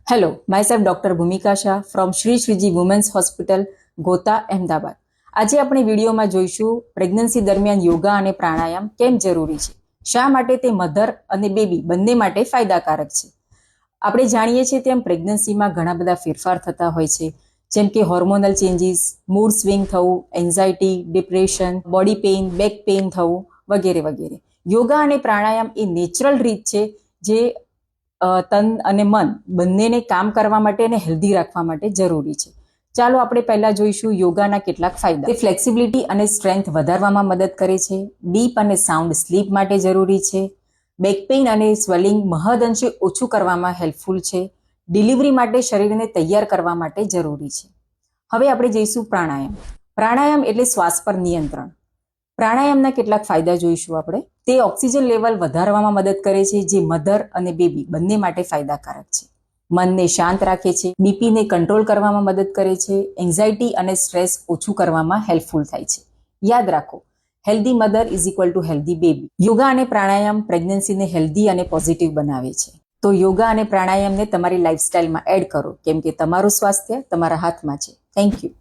Hello, myself Dr. Bhumika Shah from Shri Shriji Women's Hospital, ગોતા, અહેમદાબાદ. આજે આપણે વિડીયોમાં જોઈશું પ્રેગ્નન્સી દરમિયાન યોગા અને પ્રાણાયામ કેમ જરૂરી છે, શા માટે તે મધર અને બેબી બંને માટે ફાયદાકારક છે. આપણે જાણીએ છીએ તેમ પ્રેગ્નન્સીમાં ઘણા બધા ફેરફાર થતા હોય છે, જેમ કે હોર્મોનલ ચેન્જીસ, મૂડ સ્વિંગ થવું, anxiety, depression, body pain, back pain થવું વગેરે વગેરે. યોગા અને પ્રાણાયામ એ નેચરલ રીત છે જે તન અને મન બંનેને કામ કરવા માટે અને હેલ્ધી રાખવા માટે જરૂરી છે. ચાલો આપણે પહેલા જોઈશું યોગાના કેટલાક ફાયદા. તે ફ્લેક્સિબિલિટી અને સ્ટ્રેન્થ વધારવામાં મદદ કરે છે, ડીપ અને સાઉન્ડ સ્લીપ માટે જરૂરી છે, બેક પેઇન અને સ્વેલિંગ મહદઅંશે ઓછું કરવામાં હેલ્પફુલ છે, ડિલિવરી માટે શરીરને તૈયાર કરવા માટે જરૂરી છે. હવે આપણે જઈશું પ્રાણાયામ. પ્રાણાયામ એટલે શ્વાસ પર નિયંત્રણ. પ્રાણાયામના કેટલાક ફાયદા જોઈશું આપણે. તે ઓક્સિજન લેવલ વધારવામાં મદદ કરે છે, જે મધર અને બેબી બંને માટે ફાયદાકારક છે. મનને શાંત રાખે છે, બીપીને કંટ્રોલ કરવામાં મદદ કરે છે, એન્ઝાયટી અને સ્ટ્રેસ ઓછું કરવામાં હેલ્પફુલ થાય છે. યાદ રાખો, healthy mother is equal to healthy baby. Yoga અને પ્રાણાયામ પ્રેગ્નન્સીને હેલ્ધી અને પોઝિટિવ બનાવે છે. તો યોગા અને પ્રાણાયામને તમારી લાઈફસ્ટાઈલમાં એડ કરો, કેમ કે તમારું સ્વાસ્થ્ય તમારા હાથમાં છે. Thank you.